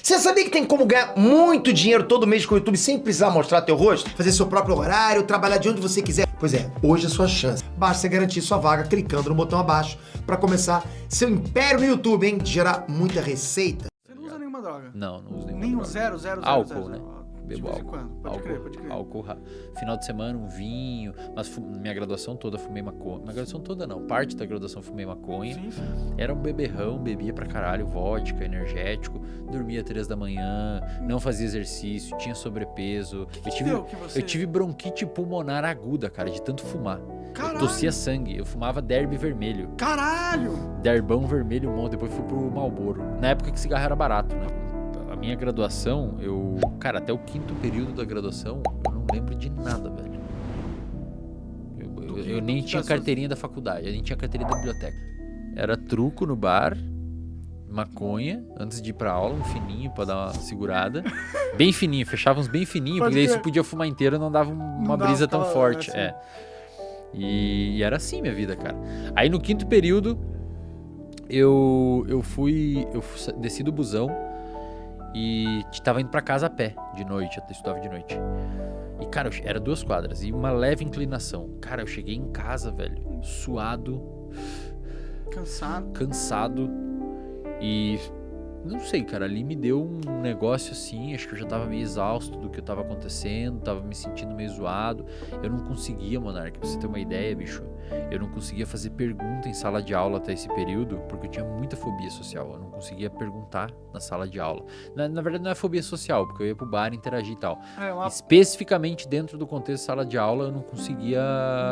Você sabia que tem como ganhar muito dinheiro todo mês com o YouTube sem precisar mostrar teu rosto? Fazer seu próprio horário, trabalhar de onde você quiser. Pois é, hoje é a sua chance. Basta você garantir sua vaga clicando no botão abaixo pra começar seu império no YouTube, hein? De gerar muita receita. Você não usa nenhuma droga? Não uso nenhuma Nem um droga. zero, Álcool, né? De Bebo vez em álcool. quando. Pode crer. Álcool, final de semana, um vinho. Mas minha graduação toda fumei maconha. Minha graduação toda não, parte da graduação fumei maconha. Sim. Era um beberrão, bebia pra caralho, vodka, energético. Dormia 3 da manhã, não fazia exercício, tinha sobrepeso. Eu tive bronquite pulmonar aguda, cara, de tanto fumar. Caralho. Eu tossia sangue, eu fumava derby vermelho. Caralho! Derbão vermelho, um monte. Depois fui pro Marlboro. Na época que cigarro era barato, né? A minha graduação, cara, até o 5º período da graduação, eu não lembro de nada, velho. Eu nem tinha carteirinha da faculdade, eu nem tinha carteirinha da biblioteca. Era truco no bar, maconha, antes de ir pra aula, um fininho pra dar uma segurada. Bem fininho, fechava uns bem fininho, porque daí você podia fumar inteiro e não dava uma brisa tão forte. Assim. É. E era assim minha vida, cara. Aí no 5º período, eu desci do busão e tava indo pra casa a pé de noite, eu estudava de noite. E, cara, era 2 quadras e uma leve inclinação. Cara, eu cheguei em casa, velho, suado. Cansado. E não sei, cara, ali me deu um negócio assim, acho que eu já tava meio exausto do que tava acontecendo, tava me sentindo meio zoado. Eu não conseguia, Monark, pra você ter uma ideia, bicho, eu não conseguia fazer pergunta em sala de aula até esse período, porque eu tinha muita fobia social, eu não conseguia perguntar na sala de aula. Na verdade não é fobia social, porque eu ia pro bar interagir e tal. Especificamente dentro do contexto de sala de aula, eu não conseguia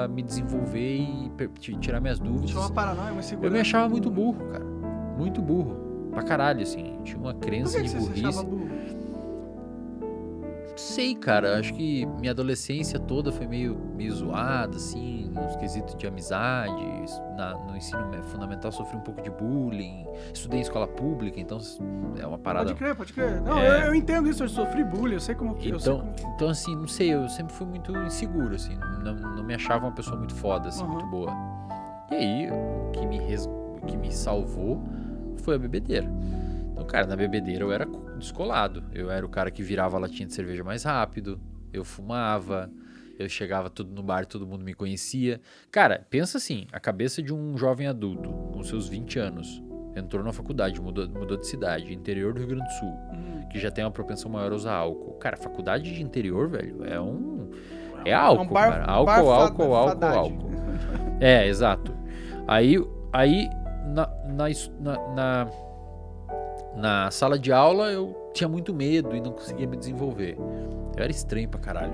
me desenvolver e tirar minhas dúvidas. Tinha uma paranoia, uma segurança. Eu me achava muito burro, cara, muito burro. Pra caralho, assim, tinha uma crença de burrice. Por que você se achava burro? Não sei, cara, acho que minha adolescência toda foi meio zoada, assim, nos quesitos de amizade. No ensino fundamental sofri um pouco de bullying, estudei em escola pública, então é uma parada... Pode crer. Não, eu entendo isso, eu sofri bullying, eu sei como que... Então, assim, não sei, eu sempre fui muito inseguro, assim, não me achava uma pessoa muito foda, assim, muito boa. E aí, o que me salvou foi a bebedeira. Então, cara, na bebedeira eu era descolado. Eu era o cara que virava a latinha de cerveja mais rápido. Eu fumava. Eu chegava tudo no bar, todo mundo me conhecia. Cara, pensa assim, a cabeça de um jovem adulto, com seus 20 anos, entrou na faculdade, mudou de cidade, interior do Rio Grande do Sul, que já tem uma propensão maior a usar álcool. Cara, faculdade de interior, velho, é álcool, cara. Álcool. É, exato. Aí na sala de aula eu tinha muito medo e não conseguia me desenvolver. Eu era estranho pra caralho.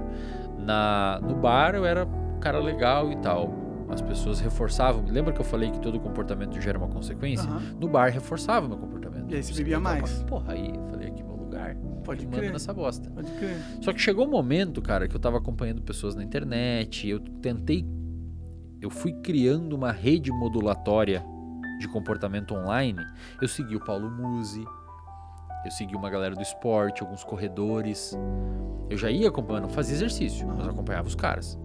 No bar eu era um cara legal e tal. As pessoas reforçavam. Lembra que eu falei que todo comportamento gera uma consequência? No bar reforçava meu comportamento. E aí você bebia mais. Porra, aí eu falei, aqui é meu lugar. Pode crer. Manda nessa bosta. Pode crer. Só que chegou um momento, cara, que eu tava acompanhando pessoas na internet. Eu fui criando uma rede modulatória de comportamento online. Eu segui o Paulo Musi, eu segui uma galera do esporte, alguns corredores. Eu já ia acompanhando, não fazia exercício, mas eu acompanhava os caras.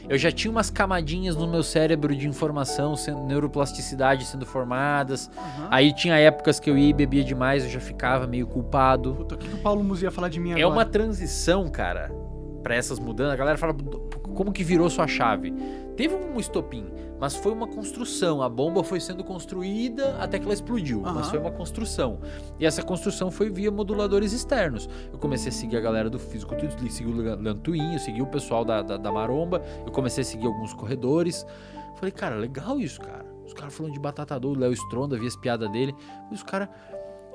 Eu já tinha umas camadinhas no meu cérebro de informação, neuroplasticidade sendo formadas. Aí tinha épocas que eu ia e bebia demais, eu já ficava meio culpado. Puta, o que o Paulo Musi ia falar de mim agora? É uma transição, cara, pra essas mudanças. A galera fala, como que virou sua chave? Teve um estopim, mas foi uma construção. A bomba foi sendo construída até que ela explodiu, mas foi uma construção. E essa construção foi via moduladores externos. Eu comecei a seguir a galera do fisiculturismo, segui o Leandro Twin, eu segui o pessoal da Maromba, eu comecei a seguir alguns corredores. Falei, cara, legal isso, cara. Os caras falando de Batata Doce, o Léo Stronda, vi as piadas dele. E os caras,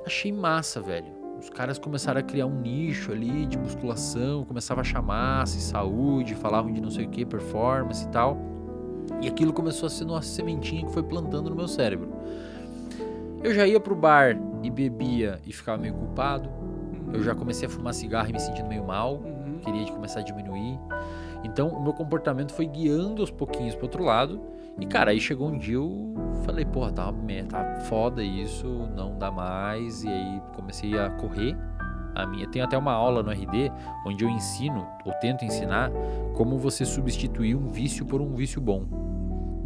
achei massa, velho. Os caras começaram a criar um nicho ali de musculação, começava a chamar massa e saúde, falavam de não sei o que, performance e tal. E aquilo começou a ser uma sementinha que foi plantando no meu cérebro. Eu já ia pro bar e bebia e ficava meio culpado. Eu já comecei a fumar cigarro e me sentindo meio mal. Queria começar a diminuir. Então o meu comportamento foi guiando aos pouquinhos pro outro lado. E cara, aí chegou um dia eu falei, porra, tá foda isso, não dá mais. E aí comecei a correr. Tem até uma aula no RD onde eu ensino, ou tento ensinar, como você substituir um vício por um vício bom.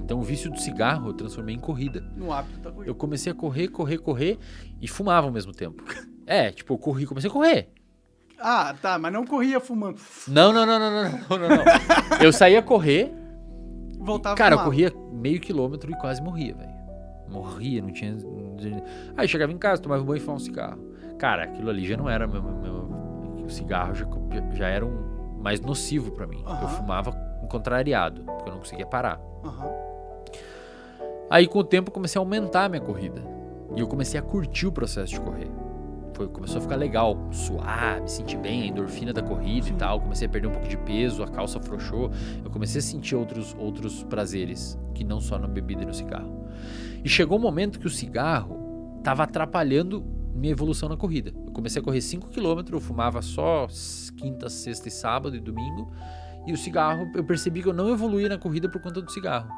Então o vício do cigarro eu transformei em corrida. No hábito da corrida. Eu comecei a correr e fumava ao mesmo tempo. Tipo, eu comecei a correr. Ah, tá, mas não corria fumando. Não. Eu saía correr. Voltava Cara, eu fumava. corria meio quilômetro e quase morria, velho. Morria, não tinha... Aí chegava em casa, tomava um banho e fumava um cigarro. Cara, aquilo ali já não era o cigarro já era mais nocivo pra mim. Eu fumava contrariado, porque eu não conseguia parar. Aí com o tempo eu comecei a aumentar a minha corrida. E eu comecei a curtir o processo de correr. Começou a ficar legal, suar, me sentir bem, a endorfina da corrida e tal. Comecei a perder um pouco de peso, a calça afrouxou. Eu comecei a sentir outros prazeres, que não só na bebida e no cigarro. E chegou um momento que o cigarro estava atrapalhando minha evolução na corrida. Eu comecei a correr 5 km, eu fumava só quinta, sexta e sábado e domingo. E o cigarro, eu percebi que eu não evoluía na corrida por conta do cigarro.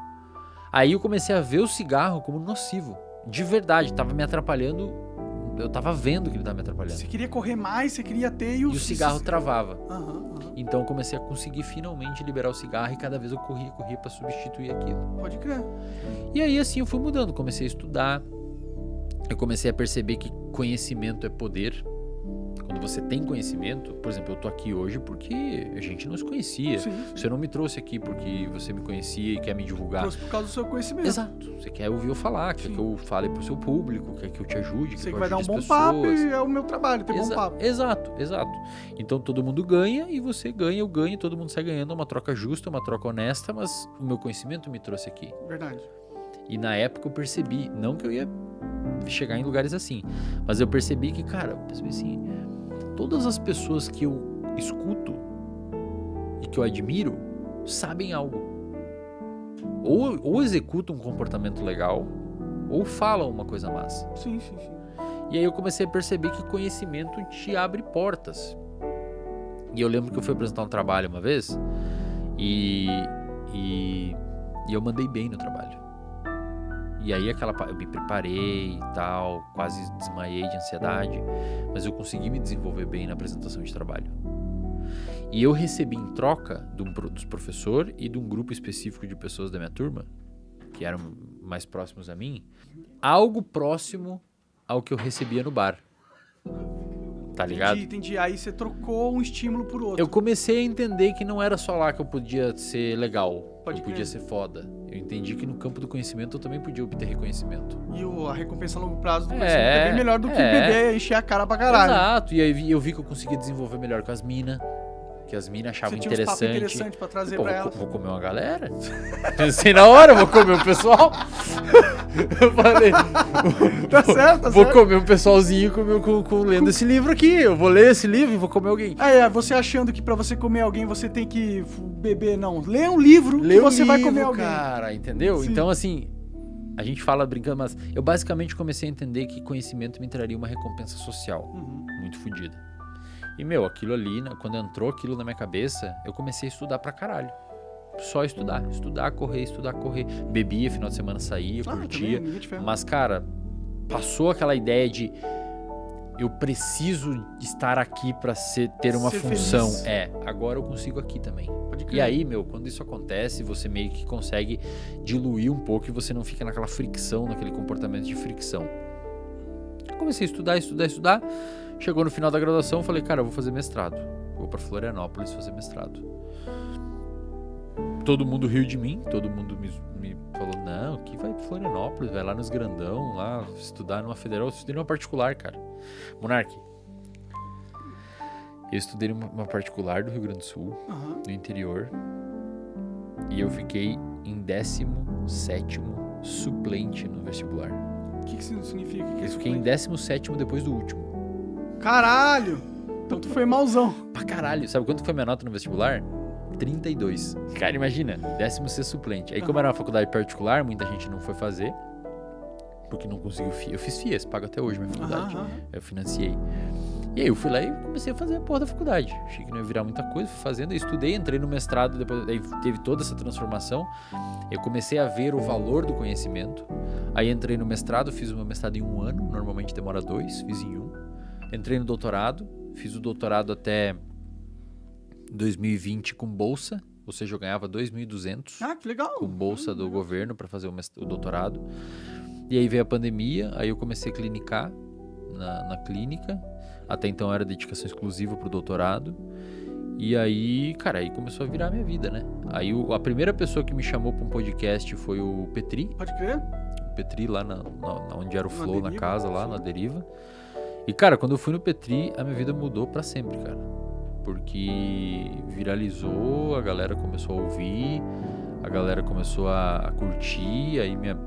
Aí eu comecei a ver o cigarro como nocivo. De verdade, estava me atrapalhando. Eu tava vendo que ele tava me atrapalhando. Você queria correr mais, você queria ter... E o cigarro travava. Aham. Então eu comecei a conseguir finalmente liberar o cigarro e cada vez eu corria pra substituir aquilo. Pode crer. E aí assim eu fui mudando, comecei a estudar. Eu comecei a perceber que conhecimento é poder. Quando você tem conhecimento, por exemplo, eu tô aqui hoje porque a gente não se conhecia. Sim. Você não me trouxe aqui porque você me conhecia e quer me divulgar. Trouxe por causa do seu conhecimento. Exato. Você quer ouvir eu falar, quer que eu fale pro seu público, quer que eu te ajude, Você que que eu vai dar um ajude bom as papo pessoas. e é o meu trabalho, ter bom papo. Exato. Então todo mundo ganha e você ganha, eu ganho, todo mundo sai ganhando. É uma troca justa, uma troca honesta, mas o meu conhecimento me trouxe aqui. Verdade. E na época eu percebi, não que eu ia chegar em lugares assim, mas eu percebi que, cara, todas as pessoas que eu escuto e que eu admiro sabem algo. Ou executam um comportamento legal, ou falam uma coisa massa. Sim. E aí eu comecei a perceber que conhecimento te abre portas. E eu lembro que eu fui apresentar um trabalho uma vez e eu mandei bem no trabalho. E aí eu me preparei e tal, quase desmaiei de ansiedade, mas eu consegui me desenvolver bem na apresentação de trabalho. E eu recebi em troca dos professores e de um grupo específico de pessoas da minha turma, que eram mais próximos a mim, algo próximo ao que eu recebia no bar. Tá ligado? Entendi. Aí você trocou um estímulo por outro. Eu comecei a entender que não era só lá que eu podia ser legal, Pode eu podia crer. ser foda. Eu entendi que no campo do conhecimento eu também podia obter reconhecimento. E a recompensa a longo prazo do conhecimento é bem melhor do que é. beber e encher a cara pra caralho. Exato, e aí eu vi que eu conseguia desenvolver melhor com as minas, que as minas achavam Você tinha uns papos interessante. interessantes pra trazer Pô, pra elas. vou comer uma galera. Pensei na hora, vou comer o pessoal. Eu falei, Tá certo. vou comer um pessoalzinho lendo esse livro aqui. Eu vou ler esse livro e vou comer alguém. Você achando que pra você comer alguém você tem que beber, não. Lê um livro Lê que um você vai livro, comer alguém. cara, entendeu? Sim. Então, assim, a gente fala brincando, mas eu basicamente comecei a entender que conhecimento me traria uma recompensa social muito fodida. E, aquilo ali, quando entrou aquilo na minha cabeça, eu comecei a estudar pra caralho. Só estudar. Estudar, correr. Bebia, final de semana saía, curtia. Também, ninguém te ferra. Mas, cara, passou aquela ideia de eu preciso estar aqui pra ter uma Ser função. feliz. Agora eu consigo aqui também. Pode crer. E aí, quando isso acontece, você meio que consegue diluir um pouco e você não fica naquela fricção, naquele comportamento de fricção. Eu comecei a estudar. Chegou no final da graduação, eu falei, cara, eu vou fazer mestrado. Vou pra Florianópolis fazer mestrado. Todo mundo riu de mim, todo mundo me falou, não, que vai pra Florianópolis, vai lá nos grandão, lá estudar numa federal. Eu estudei numa particular, cara. Monark. Eu estudei numa particular do Rio Grande do Sul, no interior, e eu fiquei em 17º suplente no vestibular. O que isso significa? Eu fiquei em 17º depois do último. Caralho! Então tu foi mauzão. Pra caralho. Sabe quanto foi minha nota no vestibular? 32. Cara, imagina, 16º suplente. Aí como era uma faculdade particular, muita gente não foi fazer, porque não conseguiu FIES. Eu fiz FIES, pago até hoje minha faculdade. Eu financiei. E aí eu fui lá e comecei a fazer a porra da faculdade. Achei que não ia virar muita coisa, fui fazendo, eu estudei, entrei no mestrado, depois aí teve toda essa transformação. Eu comecei a ver o valor do conhecimento. Aí entrei no mestrado, fiz o meu mestrado em 1 ano, normalmente demora 2, fiz em 1. Entrei no doutorado, fiz o doutorado até 2020 com bolsa, ou seja, eu ganhava 2.200 Que legal. com bolsa do governo para fazer o doutorado. E aí veio a pandemia, aí eu comecei a clinicar na clínica. Até então era dedicação exclusiva pro doutorado. E aí, cara, aí começou a virar a minha vida, né? Aí a primeira pessoa que me chamou pra um podcast foi o Petri. Pode crer? O Petri lá onde era o Flow, na Deriva, casa lá, sim. na Deriva. E, cara, quando eu fui no Petri, a minha vida mudou pra sempre, cara. Porque viralizou, a galera começou a ouvir, a galera começou a curtir, aí minha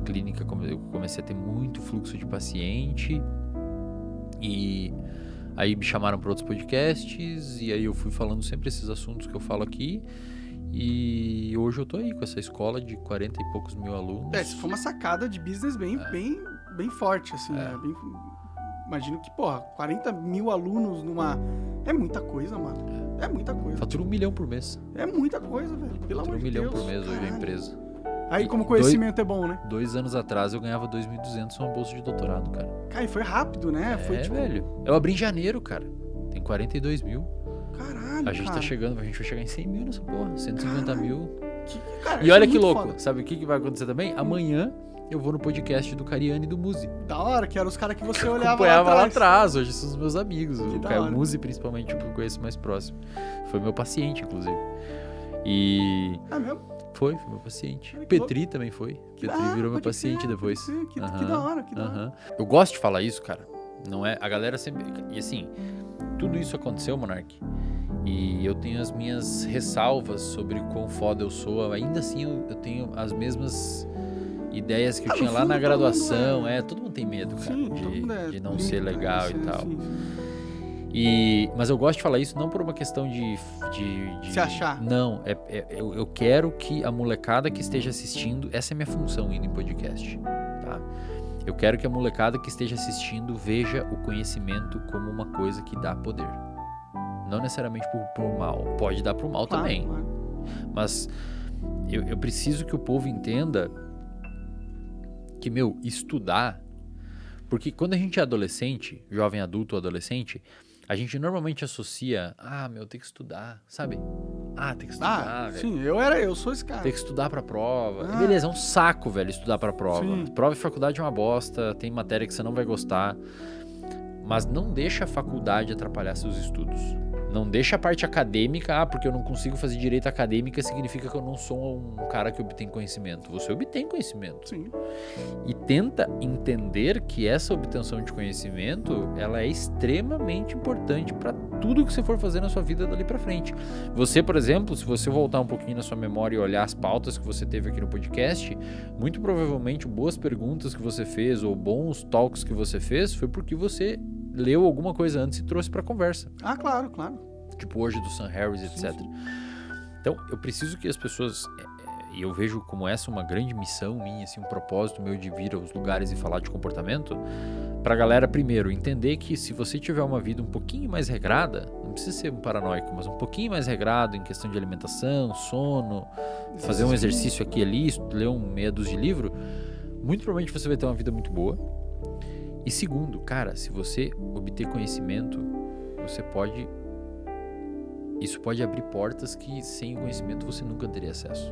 clínica, eu comecei a ter muito fluxo de paciente, e aí me chamaram para outros podcasts, e aí eu fui falando sempre esses assuntos que eu falo aqui, e hoje eu tô aí com essa escola de 40 e poucos mil alunos. Isso foi uma sacada de business bem forte, assim, né? Imagino que, porra, 40 mil alunos numa... É muita coisa, mano. É muita coisa. Fatura 1 milhão por mês. É muita coisa, velho. Pelo amor Fatura 1 de milhão Deus. por mês hoje a Caralho. empresa. Aí, E como conhecimento é bom, né? 2 anos atrás eu ganhava 2.200 uma bolsa de doutorado, cara. Cara, e foi rápido, né? Foi tipo... Velho. Eu abri em janeiro, cara. Tem 42 mil. Caralho, A gente cara. tá chegando, a gente vai chegar em 100 mil nessa porra. 150 mil. Cara, E isso olha é que muito louco. foda. Sabe o que vai acontecer também? Amanhã eu vou no podcast do Cariani e do Muzi. Da hora, que eram os caras que você olhava Acompanhava lá lá atrás. Hoje são os meus amigos. O da Caio hora. Muzi, principalmente, o que eu conheço mais próximo. Foi meu paciente, inclusive. E... É mesmo? Foi meu paciente. Olha que Petri também foi. Petri virou meu pode paciente crer, depois. pode crer. Que Aham, da hora, que da hora. aham. Eu gosto de falar isso, cara. Não é... A galera sempre... E assim, tudo isso aconteceu, Monark. E eu tenho as minhas ressalvas sobre quão foda eu sou. Ainda assim, eu tenho as mesmas ideias que eu Ah, no tinha lá fundo, na todo graduação. mundo Todo mundo tem medo, cara, Sim, todo mundo é de não ser limita, legal e sim, tal. sim, sim. Mas eu gosto de falar isso não por uma questão de Se achar. Não, eu quero que a molecada que esteja assistindo, essa é a minha função indo em podcast, tá? Eu quero que a molecada que esteja assistindo veja o conhecimento como uma coisa que dá poder. Não necessariamente por mal, pode dar pro mal Claro, também. claro. Mas eu preciso que o povo entenda que, estudar... Porque quando a gente é adolescente, jovem adulto ou adolescente, a gente normalmente associa... tem que estudar, sabe? Tem que estudar, velho. Sim, eu sou esse cara. Tem que estudar pra prova. Ah. Beleza, é um saco, velho, estudar pra prova. Sim. Prova de faculdade é uma bosta, tem matéria que você não vai gostar. Mas não deixa a faculdade atrapalhar seus estudos. Não deixa a parte acadêmica, porque eu não consigo fazer direito acadêmica, significa que eu não sou um cara que obtém conhecimento. Você obtém conhecimento. Sim. E tenta entender que essa obtenção de conhecimento, ela é extremamente importante para tudo que você for fazer na sua vida dali para frente. Você, por exemplo, se você voltar um pouquinho na sua memória e olhar as pautas que você teve aqui no podcast, muito provavelmente boas perguntas que você fez ou bons talks que você fez foi porque você leu alguma coisa antes e trouxe para conversa. Claro, claro. Tipo hoje do Sam Harris, etc. Sim. Então, eu preciso que as pessoas... E eu vejo como essa uma grande missão minha, assim, um propósito meu de vir aos lugares e falar de comportamento, pra galera, primeiro, entender que se você tiver uma vida um pouquinho mais regrada, não precisa ser um paranoico, mas um pouquinho mais regrado em questão de alimentação, sono, fazer um exercício aqui e ali, ler meia dúzia de livro, muito provavelmente você vai ter uma vida muito boa. E segundo, cara, se você obter conhecimento, isso pode abrir portas que sem conhecimento você nunca teria acesso.